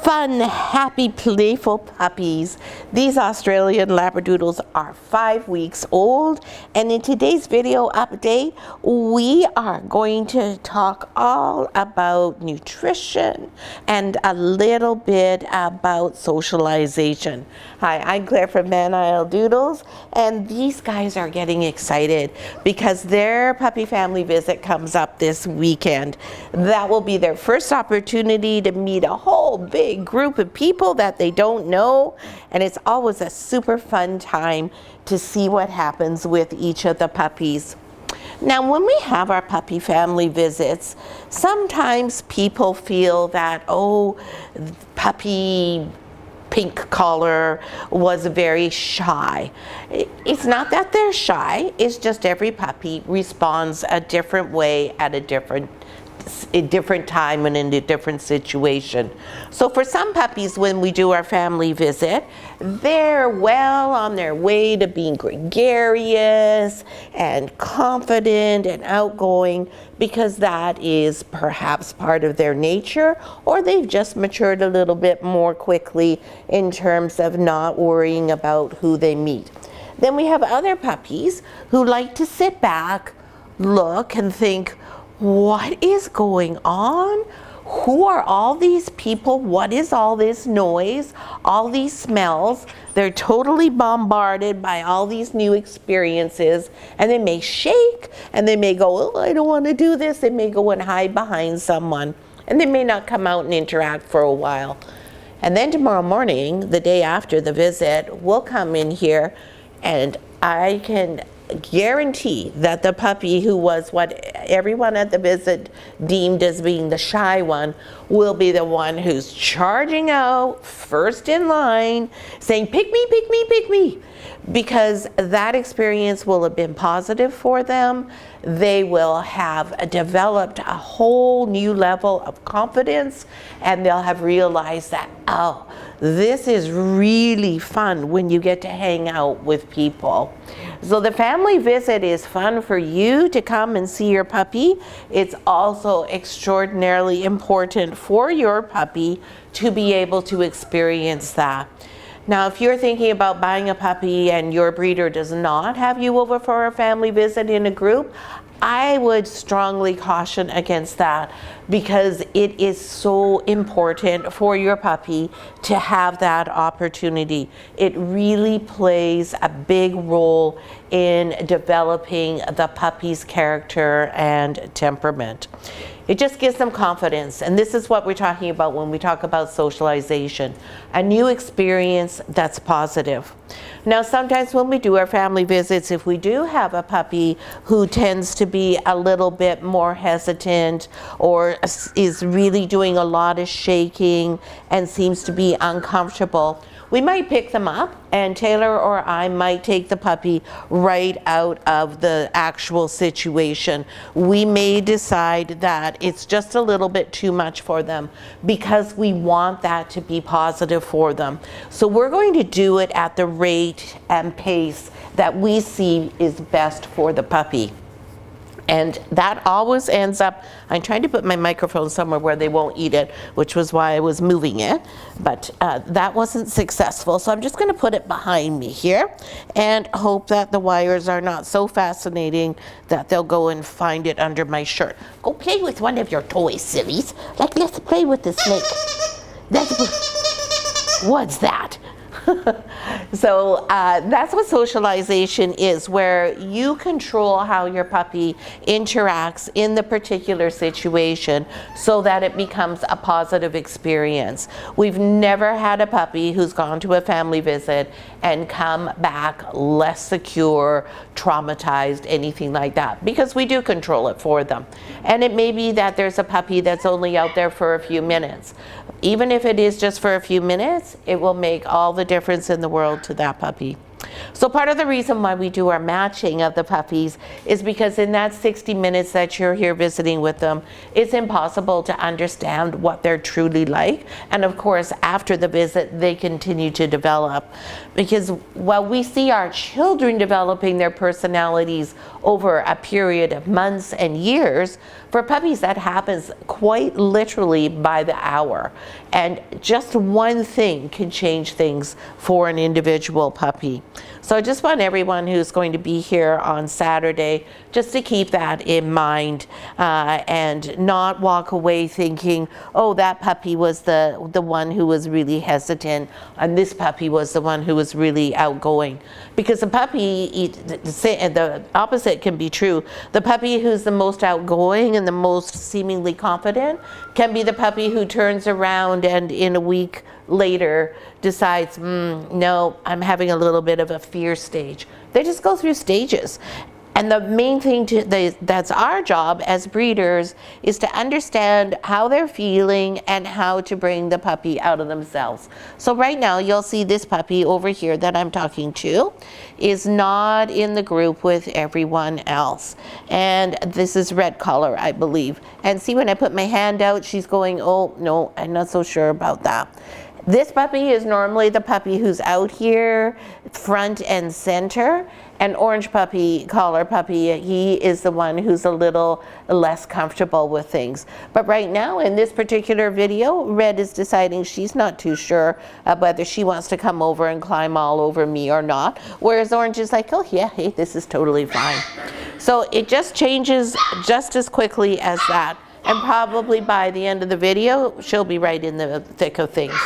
fun, happy, playful puppies. These Australian Labradoodles are 5 weeks old, and in today's video update, we are going to talk all about nutrition and a little bit about socialization. Hi, I'm Claire from Doodles, and these guys are getting excited because their puppy family visit comes up this weekend. That will be their first opportunity to meet a whole big group of people that they don't know, and it's always a super fun time to see what happens with each of the puppies. Now, when we have our puppy family visits, sometimes people feel that, oh, puppy pink collar was very shy. It's not that they're shy, it's just every puppy responds a different way at a different time and in a different situation. So for some puppies, when we do our family visit, they're well on their way to being gregarious and confident and outgoing because that is perhaps part of their nature, or they've just matured a little bit more quickly in terms of not worrying about who they meet. Then we have other puppies who like to sit back, look, and think, what is going on? Who are all these people? What is all this noise? All these smells? They're totally bombarded by all these new experiences, and they may shake, and they may go, oh, I don't want to do this. They may go and hide behind someone, and they may not come out and interact for a while. And then tomorrow morning, the day after the visit, we'll come in here, and I can guarantee that the puppy who was what everyone at the visit deemed as being the shy one will be the one who's charging out first in line saying, pick me, pick me, pick me, because that experience will have been positive for them. They will have developed a whole new level of confidence, and they'll have realized that, oh, this is really fun when you get to hang out with people. So the family visit is fun for you to come and see your puppy. It's also extraordinarily important for your puppy to be able to experience that. Now, if you're thinking about buying a puppy and your breeder does not have you over for a family visit in a group, I would strongly caution against that, because it is so important for your puppy to have that opportunity. It really plays a big role in developing the puppy's character and temperament. It just gives them confidence, and this is what we're talking about when we talk about socialization, a new experience that's positive. Now, sometimes when we do our family visits, if we do have a puppy who tends to be a little bit more hesitant or is really doing a lot of shaking and seems to be uncomfortable, we might pick them up, and Taylor or I might take the puppy right out of the actual situation. We may decide that it's just a little bit too much for them because we want that to be positive for them. So we're going to do it at the rate and pace that we see is best for the puppy. And that always ends up, I'm trying to put my microphone somewhere where they won't eat it, which was why I was moving it, but that wasn't successful. So I'm just gonna put it behind me here and hope that the wires are not so fascinating that they'll go and find it under my shirt. Go play with one of your toys, sillies. Like, let's play with the snake. What's that? So that's what socialization is, where you control how your puppy interacts in the particular situation so that it becomes a positive experience. We've never had a puppy who's gone to a family visit and come back less secure, traumatized, anything like that, because we do control it for them. And it may be that there's a puppy that's only out there for a few minutes. Even if it is just for a few minutes, it will make all the difference in the world to that puppy. So part of the reason why we do our matching of the puppies is because in that 60 minutes that you're here visiting with them, it's impossible to understand what they're truly like. And of course, after the visit, they continue to develop. Because while we see our children developing their personalities over a period of months and years, For puppies, that happens quite literally by the hour. And just one thing can change things for an individual puppy. So I just want everyone who's going to be here on Saturday just to keep that in mind and not walk away thinking, oh, that puppy was the one who was really hesitant and this puppy was the one who was really outgoing. Because the puppy, the opposite can be true. The puppy who's the most outgoing and the most seemingly confident can be the puppy who turns around and in a week later decides, no, I'm having a little bit of a fear stage. They just go through stages. And the main thing that's our job as breeders is to understand how they're feeling and how to bring the puppy out of themselves. So right now you'll see this puppy over here that I'm talking to is not in the group with everyone else. And this is red collar, I believe. And see, when I put my hand out, she's going, oh no, I'm not so sure about that. This puppy is normally the puppy who's out here, front and center. And orange puppy, collar puppy, he is the one who's a little less comfortable with things. But right now in this particular video, Red is deciding she's not too sure whether she wants to come over and climb all over me or not. Whereas Orange is like, oh yeah, hey, this is totally fine. So it just changes just as quickly as that. And probably by the end of the video, she'll be right in the thick of things.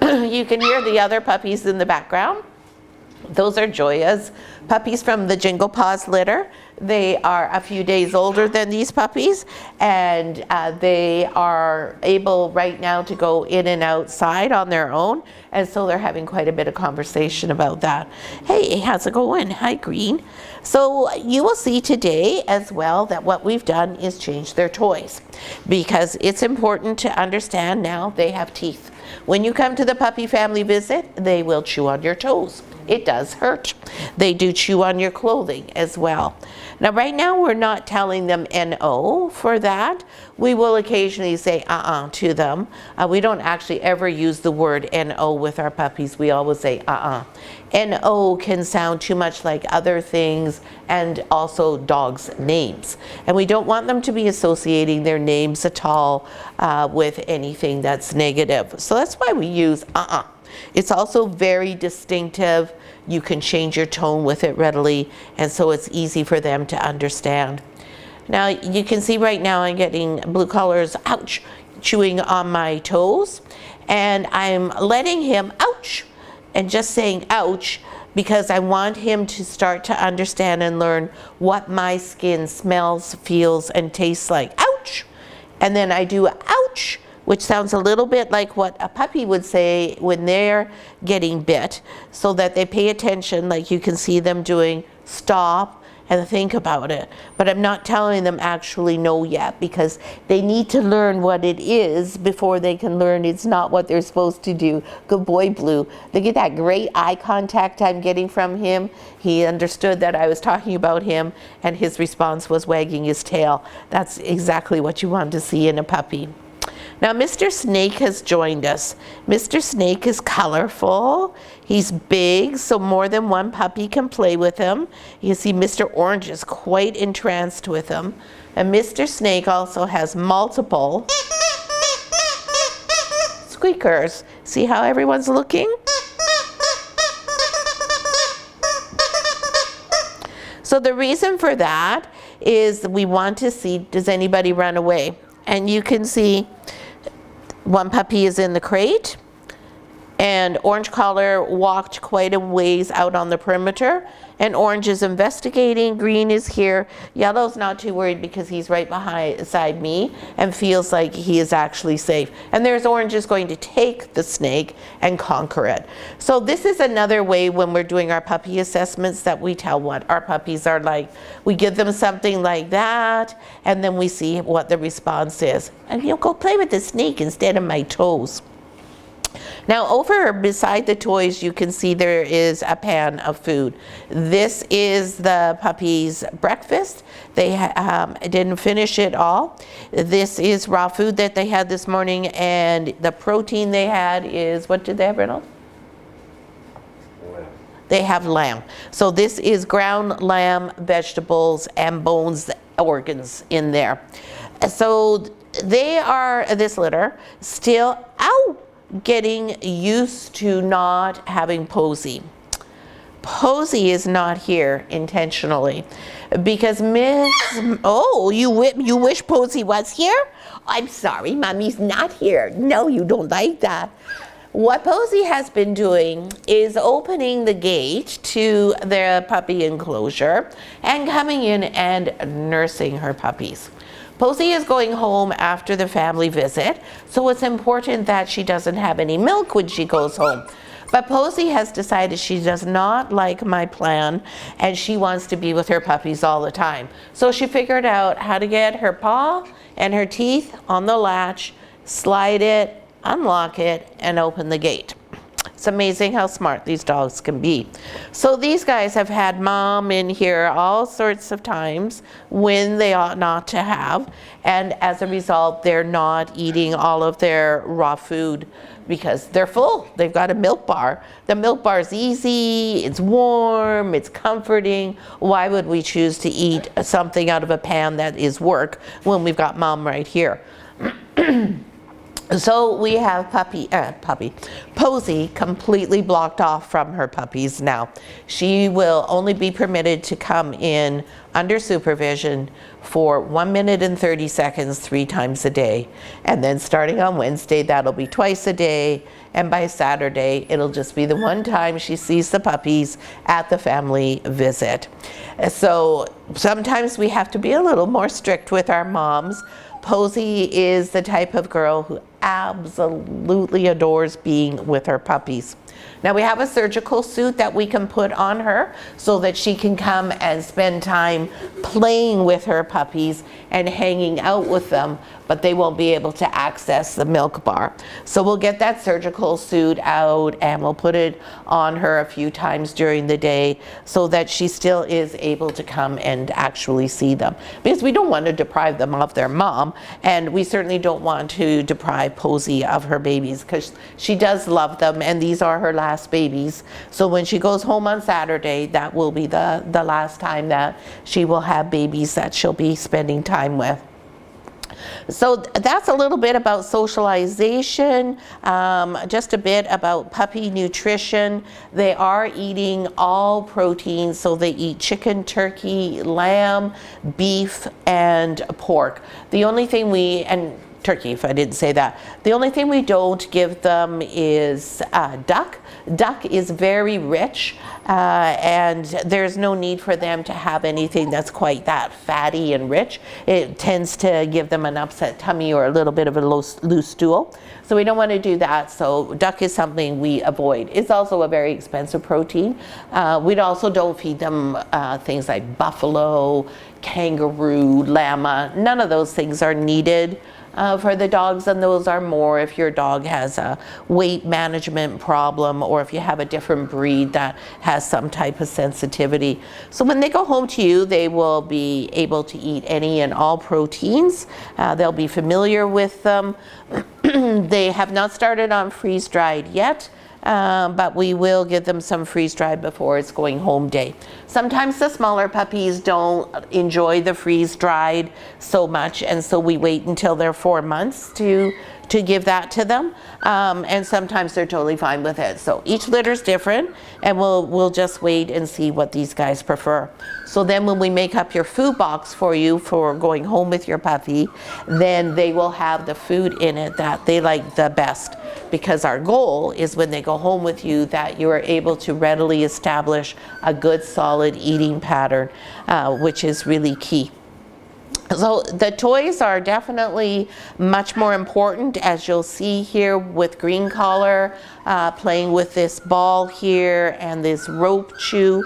You can hear the other puppies in the background. Those are Joya's puppies from the Jingle Paws litter. They are a few days older than these puppies, and they are able right now to go in and outside on their own, and so they're having quite a bit of conversation about that. Hey, how's it going? Hi, Green. So you will see today as well that what we've done is change their toys, because it's important to understand now they have teeth. When you come to the puppy family visit, they will chew on your toes. It does hurt. They do chew on your clothing as well. Now right now we're not telling them NO for that. We will occasionally say to them. We don't actually ever use the word NO with our puppies. We always say NO can sound too much like other things and also dogs' names. And we don't want them to be associating their names at all with anything that's negative. So that's why we use It's also very distinctive. You can change your tone with it readily, and so it's easy for them to understand. Now you can see right now I'm getting blue collars, ouch, chewing on my toes, and I'm letting him ouch and just saying ouch because I want him to start to understand and learn what my skin smells, feels, and tastes like. Ouch! And then I do ouch, which sounds a little bit like what a puppy would say when they're getting bit, so that they pay attention, like you can see them doing stop and think about it. But I'm not telling them actually no yet, because they need to learn what it is before they can learn it's not what they're supposed to do. Good boy, Blue. Look at that great eye contact I'm getting from him. He understood that I was talking about him, and his response was wagging his tail. That's exactly what you want to see in a puppy. Now Mr. Snake has joined us. Mr. Snake is colorful. He's big, so more than one puppy can play with him. You see Mr. Orange is quite entranced with him. And Mr. Snake also has multiple squeakers. See how everyone's looking? So the reason for that is we want to see, does anybody run away? And you can see one puppy is in the crate, and Orange Collar walked quite a ways out on the perimeter, and Orange is investigating. Green is here. Yellow's not too worried because he's right beside me and feels like he is actually safe. And there's Orange is going to take the snake and conquer it. So this is another way when we're doing our puppy assessments that we tell what our puppies are like. We give them something like that, and then we see what the response is. And you'll go play with the snake instead of my toes. Now over beside the toys you can see there is a pan of food. This is the puppy's breakfast. They didn't finish it all. This is raw food that they had this morning, and the protein they had is, what did they have, Reynolds? They have lamb. So this is ground lamb, vegetables, and bones organs in there. So they are, this litter, still getting used to not having Posy. Posy is not here intentionally because you wish Posy was here? I'm sorry, Mommy's not here. No, you don't like that. What Posy has been doing is opening the gate to their puppy enclosure and coming in and nursing her puppies. Posy is going home after the family visit, so it's important that she doesn't have any milk when she goes home. But Posy has decided she does not like my plan and she wants to be with her puppies all the time. So she figured out how to get her paw and her teeth on the latch, slide it, unlock it, and open the gate. It's amazing how smart these dogs can be. So these guys have had Mom in here all sorts of times when they ought not to have, and as a result they're not eating all of their raw food because they're full. They've got a milk bar. The milk bar is easy, it's warm, it's comforting. Why would we choose to eat something out of a pan that is work when we've got Mom right here? So we have Posy completely blocked off from her puppies now. She will only be permitted to come in under supervision for 1 minute and 30 seconds 3 times a day. And then starting on Wednesday, that'll be twice a day. And by Saturday, it'll just be the one time she sees the puppies at the family visit. So sometimes we have to be a little more strict with our moms. Posy is the type of girl who absolutely adores being with her puppies. Now we have a surgical suit that we can put on her so that she can come and spend time playing with her puppies and hanging out with them, but they won't be able to access the milk bar. So we'll get that surgical suit out and we'll put it on her a few times during the day so that she still is able to come and actually see them. Because we don't want to deprive them of their mom, and we certainly don't want to deprive Posy of her babies because she does love them and these are her last babies. So when she goes home on Saturday, that will be the last time that she will have babies that she'll be spending time with. So that's a little bit about socialization, just a bit about puppy nutrition. They are eating all proteins, so they eat chicken, turkey, lamb, beef, and pork. The only thing turkey, if I didn't say that. The only thing we don't give them is duck. Duck is very rich and there's no need for them to have anything that's quite that fatty and rich. It tends to give them an upset tummy or a little bit of a loose stool. So we don't want to do that. So duck is something we avoid. It's also a very expensive protein. We also don't feed them things like buffalo, kangaroo, llama. None of those things are needed for the dogs, and those are more if your dog has a weight management problem or if you have a different breed that has some type of sensitivity. So when they go home to you, they will be able to eat any and all proteins. They'll be familiar with them. They have not started on freeze-dried yet. But we will give them some freeze-dried before it's going home day. Sometimes the smaller puppies don't enjoy the freeze-dried so much, and so we wait until they're 4 months to give that to them. And sometimes they're totally fine with it. So each litter's different, and we'll just wait and see what these guys prefer. So then when we make up your food box for you for going home with your puppy, then they will have the food in it that they like the best. Because our goal is when they go home with you that you are able to readily establish a good solid eating pattern, which is really key. So the toys are definitely much more important, as you'll see here with Green Collar playing with this ball here and this rope chew.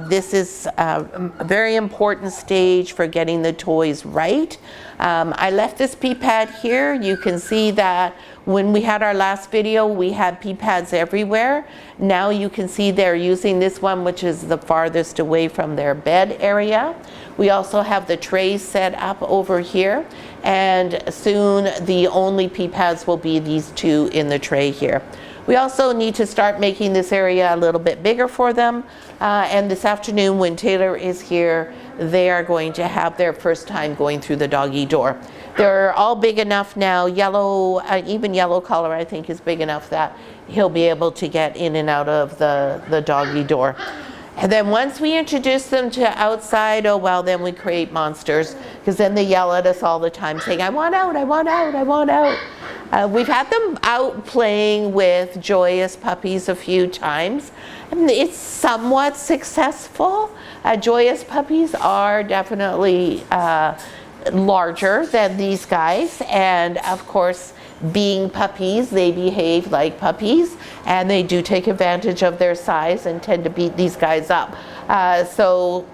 This is a very important stage for getting the toys right. I left this pee pad here. You can see that when we had our last video, we had pee pads everywhere. Now you can see they're using this one, which is the farthest away from their bed area. We also have the trays set up over here, and soon the only pee pads will be these two in the tray here. We also need to start making this area a little bit bigger for them. And this afternoon when Taylor is here, they are going to have their first time going through the doggy door. They're all big enough now. Yellow, even yellow color I think is big enough that he'll be able to get in and out of the doggy door. And then once we introduce them to outside, oh well, then we create monsters, because then they yell at us all the time saying, I want out, I want out, I want out. We've had them out playing with joyous puppies a few times. And it's somewhat successful. Joyous puppies are definitely larger than these guys, and of course, being puppies, they behave like puppies, and they do take advantage of their size and tend to beat these guys up. So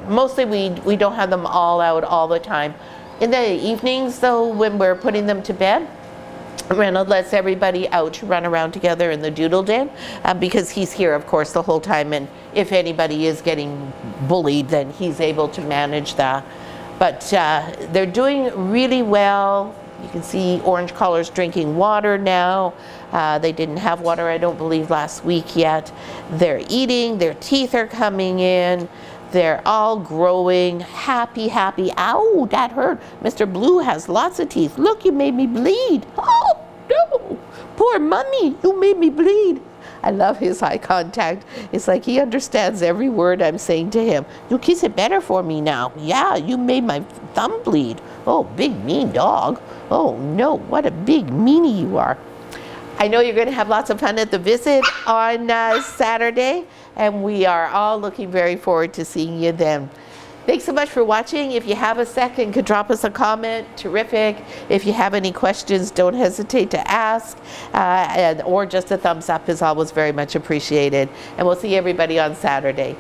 mostly we don't have them all out all the time. In the evenings though, when we're putting them to bed, Reynolds lets everybody out to run around together in the Doodle den, because he's here of course the whole time, and if anybody is getting bullied, then he's able to manage that. But they're doing really well. You can see orange collars drinking water now. They didn't have water, I don't believe, last week yet. They're eating, their teeth are coming in. They're all growing, happy, happy. Ow, that hurt. Mr. Blue has lots of teeth. Look, you made me bleed. Oh, no. Poor Mummy, you made me bleed. I love his eye contact. It's like he understands every word I'm saying to him. You kiss it better for me now. Yeah, you made my thumb bleed. Oh, big mean dog. Oh no, what a big meanie you are. I know you're going to have lots of fun at the visit on Saturday, and we are all looking very forward to seeing you then. Thanks so much for watching. If you have a second, could drop us a comment. Terrific. If you have any questions, don't hesitate to ask, or just a thumbs up is always very much appreciated. And we'll see everybody on Saturday.